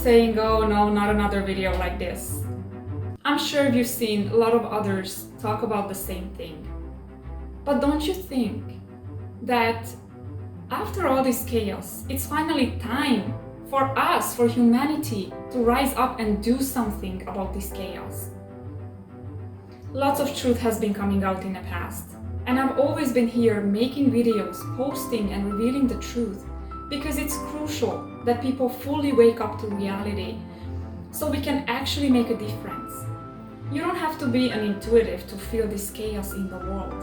saying, oh no, not another video like this. I'm sure you've seen a lot of others talk about the same thing. But don't you think that after all this chaos, it's finally time for us, for humanity, to rise up and do something about this chaos? Lots of truth has been coming out in the past, and I've always been here making videos, posting and revealing the truth, because it's crucial that people fully wake up to reality so we can actually make a difference. You don't have to be an intuitive to feel this chaos in the world.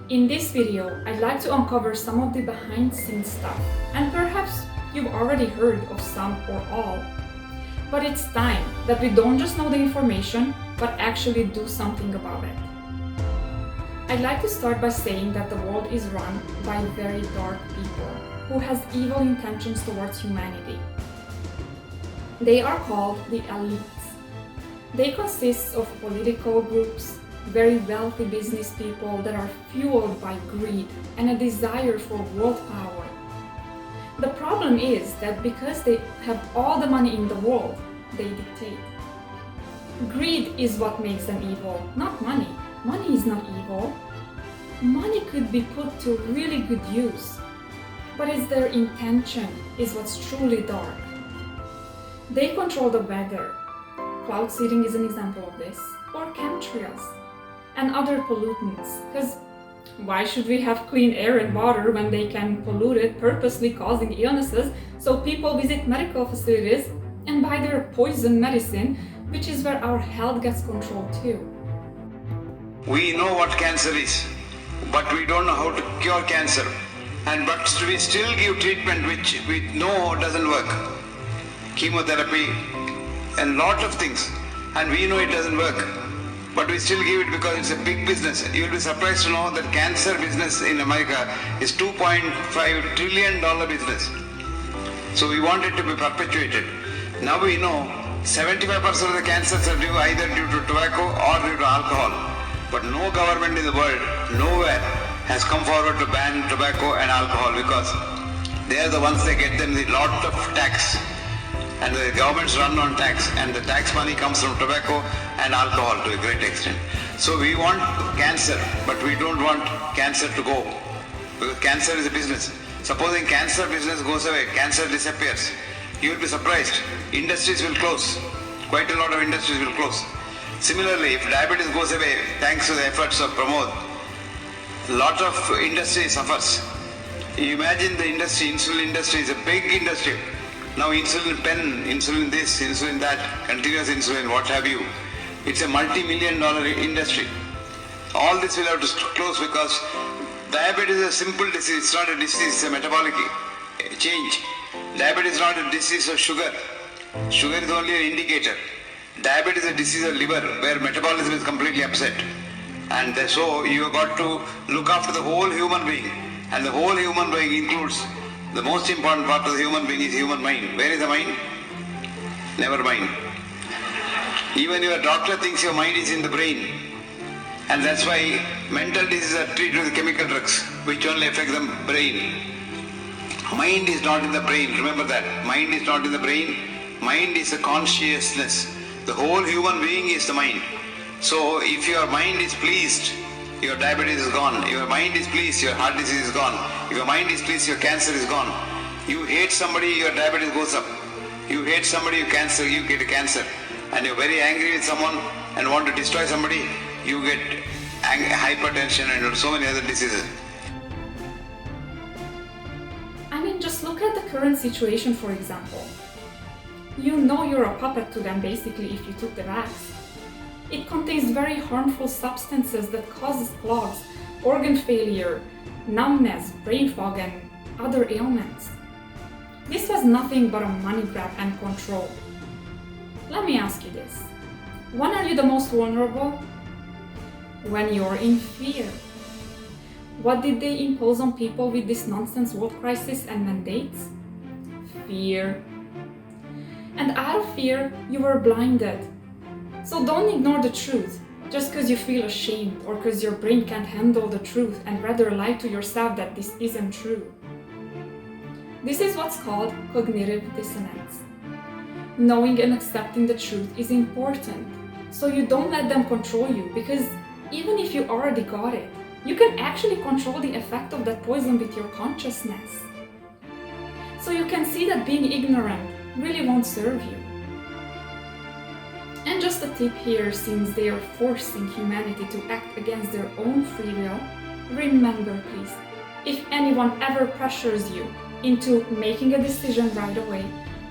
In this video, I'd like to uncover some of the behind-the-scenes stuff, and perhaps you've already heard of some or all. But it's time that we don't just know the information, but actually do something about it. I'd like to start by saying that the world is run by very dark people who has evil intentions towards humanity. They are called the elites. They consist of political groups, very wealthy business people that are fueled by greed and a desire for world power. The problem is that because they have all the money in the world, they dictate. Greed is what makes them evil, not money. Money is not evil. Money could be put to really good use, but it's their intention is what's truly dark. They control the weather. Cloud seeding is an example of this, or chemtrails and other pollutants, because why should we have clean air and water when they can pollute it, purposely causing illnesses, so people visit medical facilities and buy their poison medicine, which is where our health gets controlled too. We know what cancer is, but we don't know how to cure cancer, but we still give treatment which we know doesn't work. Chemotherapy and lot of things, and we know it doesn't work, but we still give it because it's a big business. You'll be surprised to know that cancer business in America is $2.5 trillion business. So we want it to be perpetuated. Now we know 75% of the cancers are either due to tobacco or due to alcohol. But no government in the world, nowhere, has come forward to ban tobacco and alcohol, because they are the ones that get them the lot of tax. And the governments run on tax, and the tax money comes from tobacco and alcohol to a great extent. So we want cancer, but we don't want cancer to go, because cancer is a business. Supposing cancer business goes away, cancer disappears, you will be surprised. Industries will close. Quite a lot of industries will close. Similarly, if diabetes goes away, thanks to the efforts of Pramod, a lot of industry suffers. You imagine the industry, insulin industry is a big industry. Now insulin pen, insulin this, insulin that, continuous insulin, what have you. It's a multi-million-dollar industry. All this will have to close because diabetes is a simple disease. It's not a disease, it's a metabolic change. Diabetes is not a disease of sugar. Sugar is only an indicator. Diabetes is a disease of liver where metabolism is completely upset. And so you have got to look after the whole human being. And the whole human being includes the most important part of the human being is human mind. Where is the mind? Never mind. Even your doctor thinks your mind is in the brain. And that's why mental diseases are treated with chemical drugs, which only affect the brain. Mind is not in the brain. Remember that. Mind is not in the brain. Mind is a consciousness. The whole human being is the mind. So if your mind is pleased, your diabetes is gone. If your mind is pleased, your heart disease is gone. If your mind is pleased, your cancer is gone. You hate somebody, your diabetes goes up. You hate somebody, you get a cancer. And you're very angry with someone and want to destroy somebody, you get hypertension and so many other diseases. I mean, just look at the current situation, for example. You know you're a puppet to them basically if you took the vax. It contains very harmful substances that causes clogs, organ failure, numbness, brain fog and other ailments. This was nothing but a money grab and control. Let me ask you this. When are you the most vulnerable? When you're in fear. What did they impose on people with this nonsense world crisis and mandates? Fear. And out of fear, you were blinded. So don't ignore the truth just because you feel ashamed or because your brain can't handle the truth and rather lie to yourself that this isn't true. This is what's called cognitive dissonance. Knowing and accepting the truth is important, so you don't let them control you, because even if you already got it, you can actually control the effect of that poison with your consciousness. So you can see that being ignorant really won't serve you. And just a tip here, since they are forcing humanity to act against their own free will, remember please, if anyone ever pressures you into making a decision right away,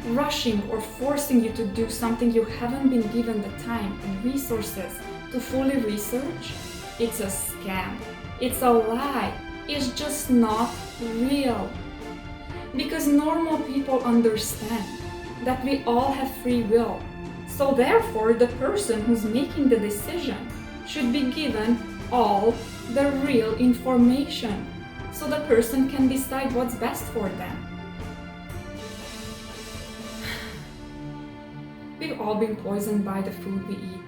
rushing or forcing you to do something you haven't been given the time and resources to fully research, it's a scam. It's a lie. It's just not real. Because normal people understand that we all have free will. So therefore, the person who's making the decision should be given all the real information, so the person can decide what's best for them. We've all been poisoned by the food we eat.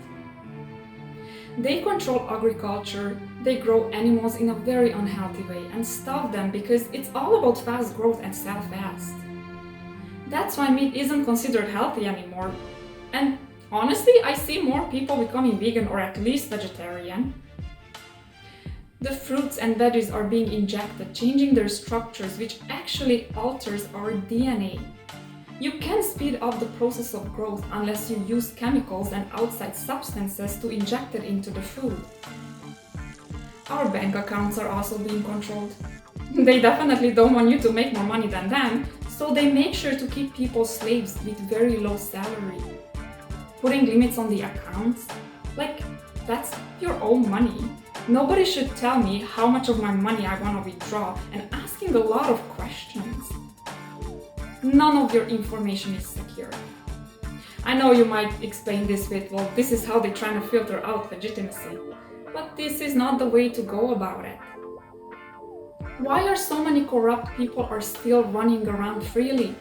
They control agriculture, they grow animals in a very unhealthy way and starve them because it's all about fast growth and sell fast. That's why meat isn't considered healthy anymore. And honestly, I see more people becoming vegan or at least vegetarian. The fruits and veggies are being injected, changing their structures, which actually alters our DNA. You can't speed up the process of growth unless you use chemicals and outside substances to inject it into the food. Our bank accounts are also being controlled. They definitely don't want you to make more money than them, so they make sure to keep people slaves with very low salary. Putting limits on the accounts? Like, that's your own money. Nobody should tell me how much of my money I want to withdraw and asking a lot of questions. None of your information is secure. I know you might explain this with, well, this is how they're trying to filter out legitimacy. But this is not the way to go about it. Why are so many corrupt people are still running around freely?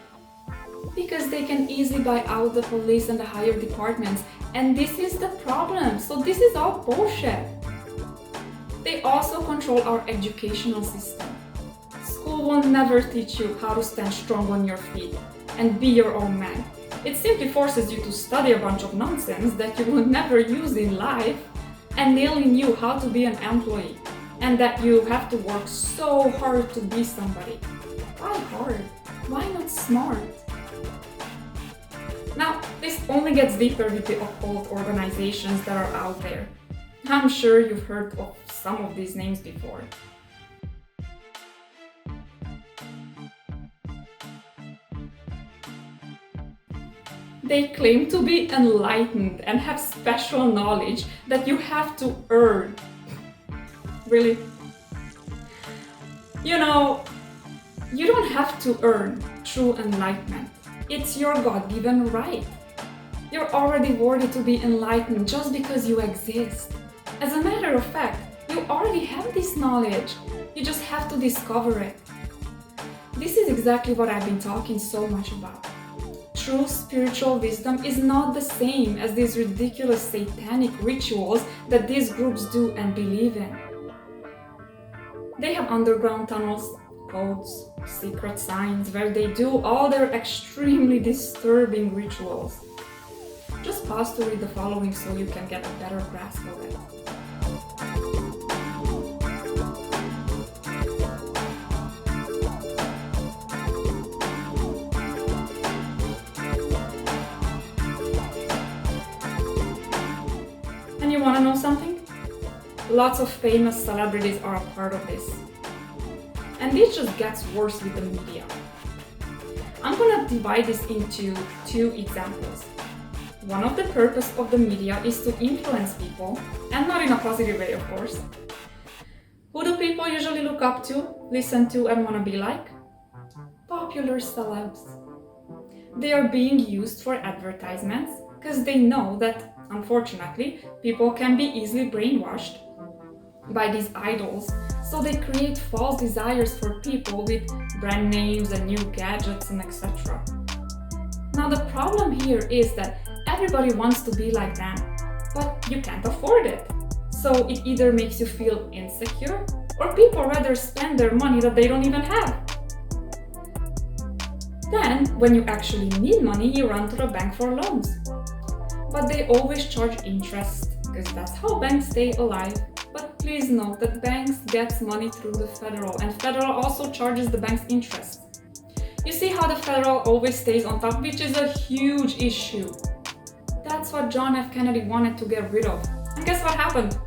Because they can easily buy out the police and the higher departments, and this is the problem. So this is all bullshit. They also control our educational system. School will never teach you how to stand strong on your feet and be your own man. It simply forces you to study a bunch of nonsense that you will never use in life and nailing you how to be an employee, and that you have to work so hard to be somebody. Why hard? Why not smart? Now, this only gets deeper with the occult organizations that are out there. I'm sure you've heard of some of these names before. They claim to be enlightened and have special knowledge that you have to earn. Really? You know, you don't have to earn true enlightenment. It's your God-given right. You're already worthy to be enlightened just because you exist. As a matter of fact, you already have this knowledge. You just have to discover it. This is exactly what I've been talking so much about. True spiritual wisdom is not the same as these ridiculous satanic rituals that these groups do and believe in. They have underground tunnels, codes, secret signs where they do all their extremely disturbing rituals. Just pause to read the following so you can get a better grasp of it. And you want to know something? Lots of famous celebrities are a part of this. And this just gets worse with the media. I'm gonna divide this into two examples. One of the purpose of the media is to influence people, and not in a positive way, of course. Who do people usually look up to, listen to, and want to be like? Popular celebs. They are being used for advertisements because they know that, unfortunately, people can be easily brainwashed by these idols, so they create false desires for people with brand names and new gadgets and etc. Now the problem here is that everybody wants to be like them, but you can't afford it. So it either makes you feel insecure, or people rather spend their money that they don't even have. Then, when you actually need money, you run to the bank for loans. But they always charge interest, because that's how banks stay alive. But please note that banks get money through the federal, and federal also charges the bank's interest. You see how the federal always stays on top, which is a huge issue. That's what John F. Kennedy wanted to get rid of. And guess what happened?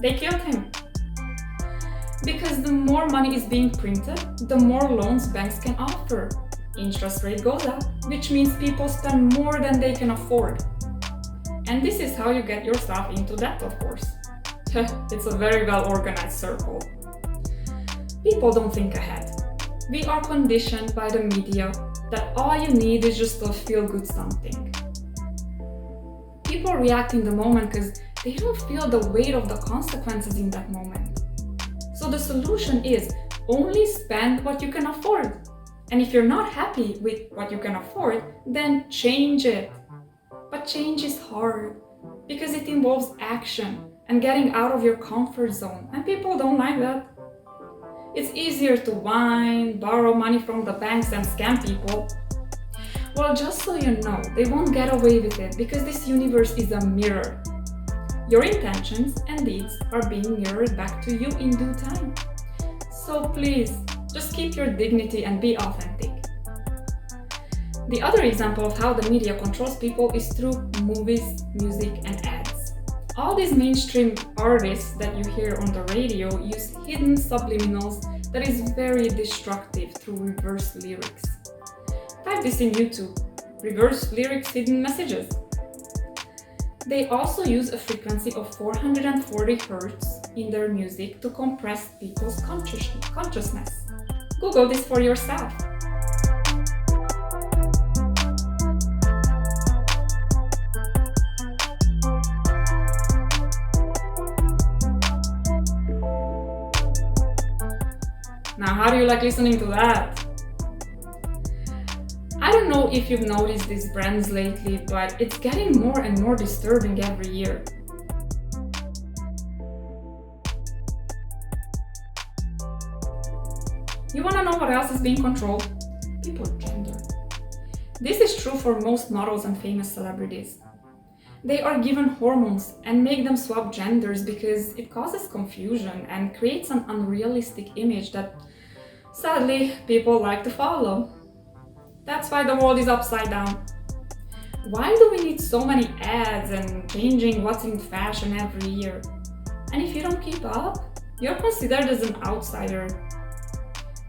They killed him. Because the more money is being printed, the more loans banks can offer. Interest rate goes up, which means people spend more than they can afford. And this is how you get yourself into debt, of course. It's a very well organized circle. People don't think ahead. We are conditioned by the media that all you need is just a feel-good something. People react in the moment because they don't feel the weight of the consequences in that moment. So the solution is only spend what you can afford. And if you're not happy with what you can afford, then change it. But change is hard because it involves action and getting out of your comfort zone, and people don't like that. It's easier to whine, borrow money from the banks and scam people. Well, just so you know, they won't get away with it because this universe is a mirror. Your intentions and deeds are being mirrored back to you in due time. So please, just keep your dignity and be authentic. The other example of how the media controls people is through movies, music, and ads. All these mainstream artists that you hear on the radio use hidden subliminals that is very destructive through reverse lyrics. Type this in YouTube, reverse lyrics hidden messages. They also use a frequency of 440 Hz in their music to compress people's consciousness. Google this for yourself. Now, how do you like listening to that? I don't know if you've noticed these brands lately, but it's getting more and more disturbing every year. You wanna know what else is being controlled? People's gender. This is true for most models and famous celebrities. They are given hormones and make them swap genders because it causes confusion and creates an unrealistic image that, sadly, people like to follow. That's why the world is upside down. Why do we need so many ads and changing what's in fashion every year? And if you don't keep up, you're considered as an outsider.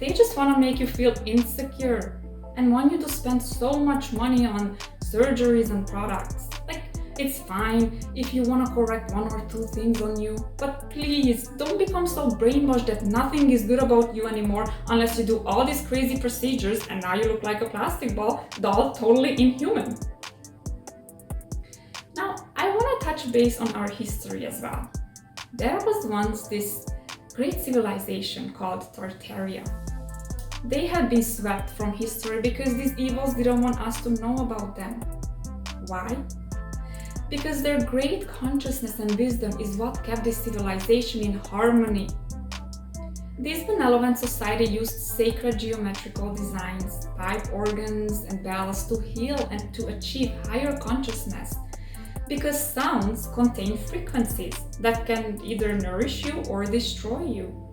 They just want to make you feel insecure and want you to spend so much money on surgeries and products. Like, it's fine if you want to correct one or two things on you, but please don't become so brainwashed that nothing is good about you anymore unless you do all these crazy procedures and now you look like a plastic doll, totally inhuman. Now, I want to touch base on our history as well. There was once this great civilization called Tartaria. They had been swept from history because these evils didn't want us to know about them. Why? Because their great consciousness and wisdom is what kept this civilization in harmony. This benevolent society used sacred geometrical designs, pipe organs, and bells to heal and to achieve higher consciousness, because sounds contain frequencies that can either nourish you or destroy you.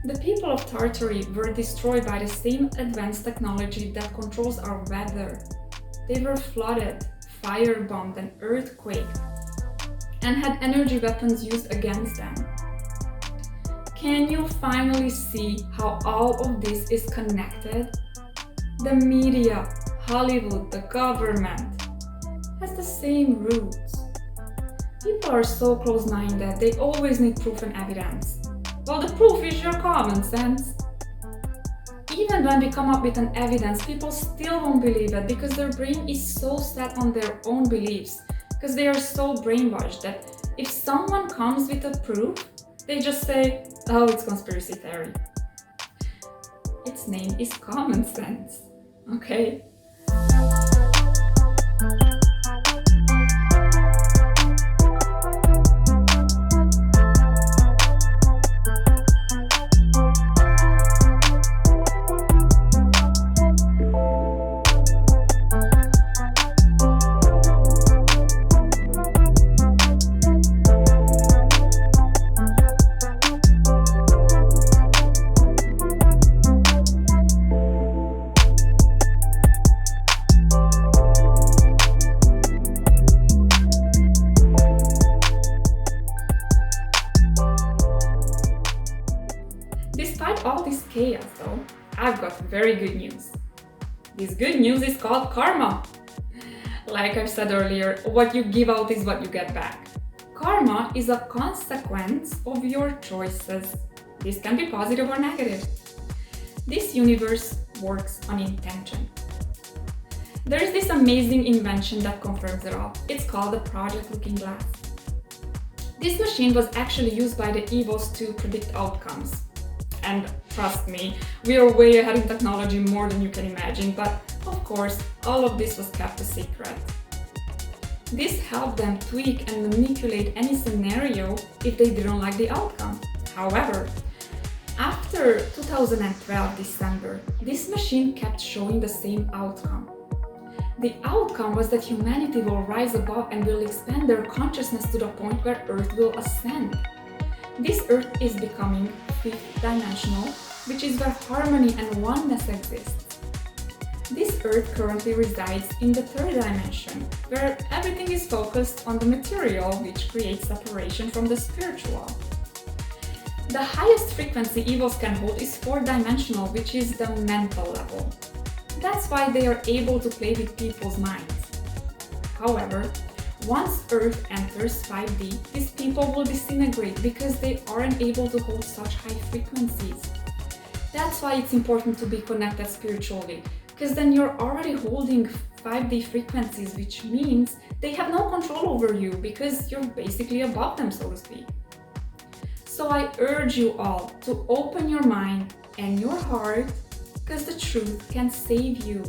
The people of Tartary were destroyed by the same advanced technology that controls our weather. They were flooded, firebombed, and earthquaked, and had energy weapons used against them. Can you finally see how all of this is connected? The media, Hollywood, the government has the same roots. People are so close-minded, they always need proof and evidence. Well, the proof is your common sense. Even when we come up with an evidence, people still won't believe it because their brain is so set on their own beliefs, because they are so brainwashed that if someone comes with a proof, they just say, oh, it's conspiracy theory. Its name is common sense, okay? all this chaos though, I've got very good news. This good news is called karma. Like I've said earlier, what you give out is what you get back. Karma is a consequence of your choices. This can be positive or negative. This universe works on intention. There is this amazing invention that confirms it all. It's called the Project Looking Glass. This machine was actually used by the evils to predict outcomes. And trust me, we are way ahead in technology, more than you can imagine, but of course, all of this was kept a secret. This helped them tweak and manipulate any scenario if they didn't like the outcome. However, after 2012 December, this machine kept showing the same outcome. The outcome was that humanity will rise above and will expand their consciousness to the point where Earth will ascend. This Earth is becoming fifth dimensional, which is where harmony and oneness exists. This Earth currently resides in the third dimension, where everything is focused on the material, which creates separation from the spiritual. The highest frequency evils can hold is fourth-dimensional, which is the mental level. That's why they are able to play with people's minds. However, once Earth enters 5D, these people will disintegrate because they aren't able to hold such high frequencies. That's why it's important to be connected spiritually, because then you're already holding 5D frequencies, which means they have no control over you because you're basically above them, so to speak. So I urge you all to open your mind and your heart, because the truth can save you.